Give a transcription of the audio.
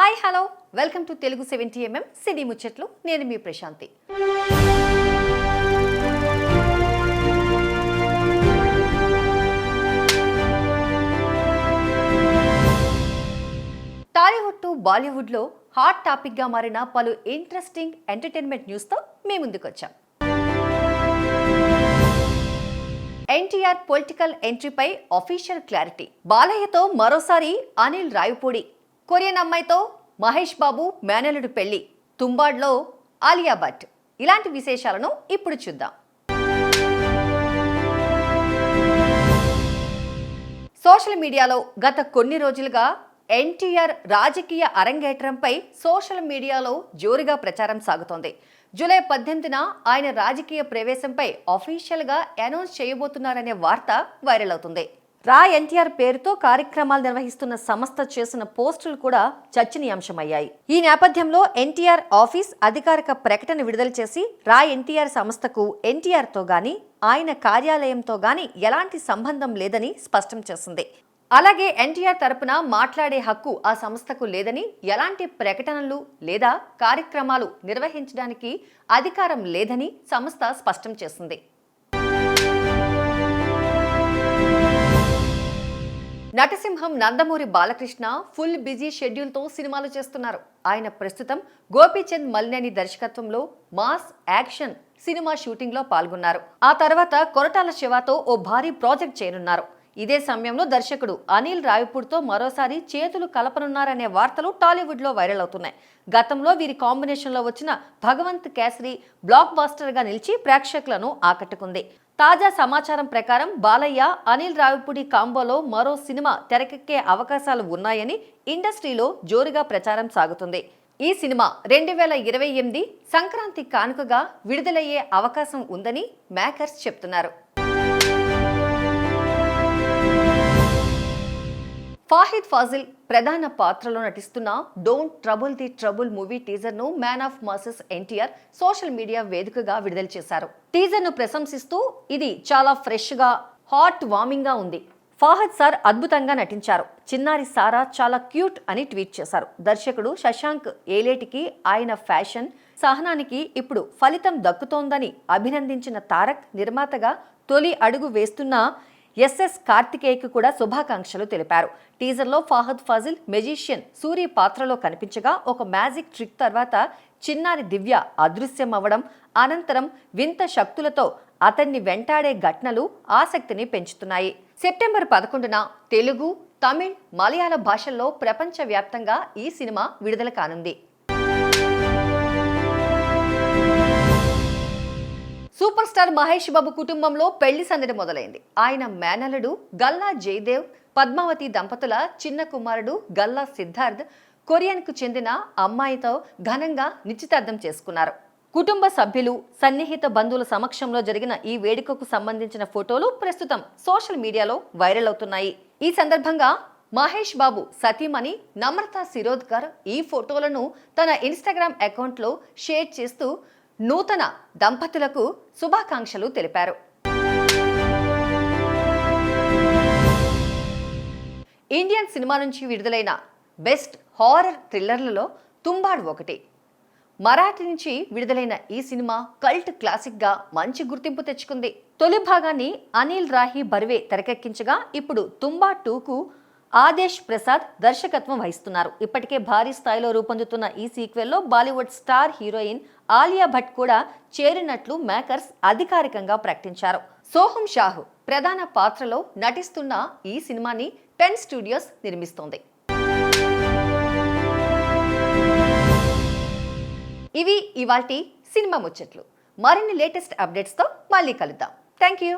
Hi hello welcome to Telugu 70mm సినీ ముచ్చట్లు. నేను మీ Prashanti. Tollywood to Bollywood లో హాట్ టాపిక్ గా మారిన పలు ఇంట్రెస్టింగ్ ఎంటర్టైన్మెంట్ న్యూస్ తో మీ ముందుకొచ్చాం. ఎన్టీఆర్ పొలిటికల్ ఎంట్రీపై అఫీషియల్ క్లారిటీ. బాలయ్యతో మరోసారి అనిల్ రావిపూడి, కొరియన్ అమ్మాయితో మహేష్ బాబు మేనల్లుడు పెళ్లి, తుంబాడ్లో ఆలియా భట్, ఇలాంటి విశేషాలను ఇప్పుడు చూద్దాం. సోషల్ మీడియాలో గత కొన్ని రోజులుగా ఎన్టీఆర్ రాజకీయ అరంగేట్రంపై సోషల్ మీడియాలో జోరుగా ప్రచారం సాగుతోంది. జూలై 18న ఆయన రాజకీయ ప్రవేశంపై అఫీషియల్గా అనౌన్స్ చేయబోతున్నారనే వార్త వైరల్ అవుతుంది. రా ఎన్టీఆర్ పేరుతో కార్యక్రమాలు నిర్వహిస్తున్న సంస్థ చేసిన పోస్టులు కూడా చర్చనీయాంశమయ్యాయి. ఈ నేపథ్యంలో ఎన్టీఆర్ ఆఫీస్ అధికారిక ప్రకటన విడుదల చేసి రా ఎన్టీఆర్ సంస్థకు ఎన్టీఆర్తో గాని ఆయన కార్యాలయంతో గాని ఎలాంటి సంబంధం లేదని స్పష్టం చేసింది. అలాగే ఎన్టీఆర్ తరపున మాట్లాడే హక్కు ఆ సంస్థకు లేదని, ఎలాంటి ప్రకటనలు లేదా కార్యక్రమాలు నిర్వహించడానికి అధికారం లేదని సంస్థ స్పష్టం చేసింది. నటసింహం నందమూరి బాలకృష్ణ ఫుల్ బిజీ షెడ్యూల్తో సినిమాలు చేస్తున్నారు. ఆయన ప్రస్తుతం గోపీచంద్ మలినేని దర్శకత్వంలో మాస్ యాక్షన్ సినిమా షూటింగ్లో పాల్గొన్నారు. ఆ తర్వాత కొరటాల శివతో ఓ భారీ ప్రాజెక్ట్ చేయనున్నారు. ఇదే సమయంలో దర్శకుడు అనిల్ రావిపూడితో మరోసారి చేతులు కలపనున్నారనే వార్తలు టాలీవుడ్లో వైరల్ అవుతున్నాయి. గతంలో వీరి కాంబినేషన్లో వచ్చిన భగవంత్ కేసరి బ్లాక్ బాస్టర్గా నిలిచి ప్రేక్షకులను ఆకట్టుకుంది. తాజా సమాచారం ప్రకారం బాలయ్య అనిల్ రావిపూడి కాంబోలో మరో సినిమా తెరకెక్కే అవకాశాలు ఉన్నాయని ఇండస్ట్రీలో జోరుగా ప్రచారం సాగుతుంది. ఈ సినిమా 2028 సంక్రాంతి కానుకగా విడుదలయ్యే అవకాశం ఉందని మేకర్స్ చెప్తున్నారు. ఫాహిద్ ఫాజిల్ ప్రధాన పాత్రలో నటిస్తున్న don't trouble the trouble movie teaser ను man of masses NTR social media వేదికగా విడుదల చేశారు. టీజర్ ను ప్రశంసిస్తూ ఇది చాలా ఫ్రెష్ గా, హాట్ వార్మింగ్ గా ఉంది. ఫాహద్ సార్ అద్భుతంగా నటించారు. చిన్నారి సారా చాలా క్యూట్ అని ట్వీట్ చేశారు. దర్శకుడు శశాంక్ ఏలేటికి ఆయన ఫ్యాషన్ సహనానికి ఇప్పుడు ఫలితం దక్కుతోందని అభినందించిన తారక్ నిర్మాతగా తొలి అడుగు వేస్తున్న ఎస్ఎస్ కార్తికేయకు కూడా శుభాకాంక్షలు తెలిపారు. టీజర్లో ఫాహద్ ఫాజిల్ మెజిషియన్ సూరి పాత్రలో కనిపించగా ఒక మ్యాజిక్ ట్రిక్ తర్వాత చిన్నారి దివ్య అదృశ్యం అవ్వడం, అనంతరం వింత శక్తులతో అతన్ని వెంటాడే ఘటనలు ఆసక్తిని పెంచుతున్నాయి. సెప్టెంబర్ 11న తెలుగు, తమిళ్, మలయాళ భాషల్లో ప్రపంచవ్యాప్తంగా ఈ సినిమా విడుదల కానుంది. సూపర్ స్టార్ మహేష్ బాబు కుటుంబంలో పెళ్లి సందడి మొదలైంది. ఆయన మేనల్లుడు గల్లా జయదేవ్, పద్మావతి దంపతుల చిన్న కుమారుడు గల్లా సిద్ధార్థ్ కొరియన్కు చెందిన అమ్మాయితో ఘనంగా నిశ్చితార్థం చేసుకున్నారు. కుటుంబ సభ్యులు, సన్నిహిత బంధువుల సమక్షంలో జరిగిన ఈ వేడుకకు సంబంధించిన ఫోటోలు ప్రస్తుతం సోషల్ మీడియాలో వైరల్ అవుతున్నాయి. ఈ సందర్భంగా మహేష్ బాబు సతీమణి నమ్రత శిరోద్కర్ ఈ ఫోటోలను తన ఇన్స్టాగ్రామ్ అకౌంట్లో షేర్ చేస్తూ నూతన దంపతులకు శుభాకాంక్షలు తెలిపారు. ఇండియన్ సినిమా నుంచి విడుదలైన బెస్ట్ హారర్ థ్రిల్లర్లలో తుంబాడ్ ఒకటి. మరాఠీ నుంచి విడుదలైన ఈ సినిమా కల్ట్ క్లాసిక్ గా మంచి గుర్తింపు తెచ్చుకుంది. తొలి భాగాన్ని అనిల్ రాహి బర్వే తెరకెక్కించగా ఇప్పుడు తుంబాడ్ 2కు ఆదేశ్ ప్రసాద్ దర్శకత్వం వహిస్తున్నారు. ఇప్పటికే భారీ స్థాయిలో రూపొందుతున్న ఈ సీక్వెల్లో బాలీవుడ్ స్టార్ హీరోయిన్ ఆలియా భట్ కూడా చేరినట్లు మేకర్స్ అధికారికంగా ప్రకటించారు. సోహం షాహ్ ప్రధాన పాత్రలో నటిస్తున్న ఈ సినిమాని పెన్ స్టూడియోస్ నిర్మిస్తోంది. ఇవి ఇవాల్టి సినిమా ముచ్చట్లు. మరిన్ని లేటెస్ట్ అప్డేట్స్తో మళ్ళీ కలుద్దాం. Thank you.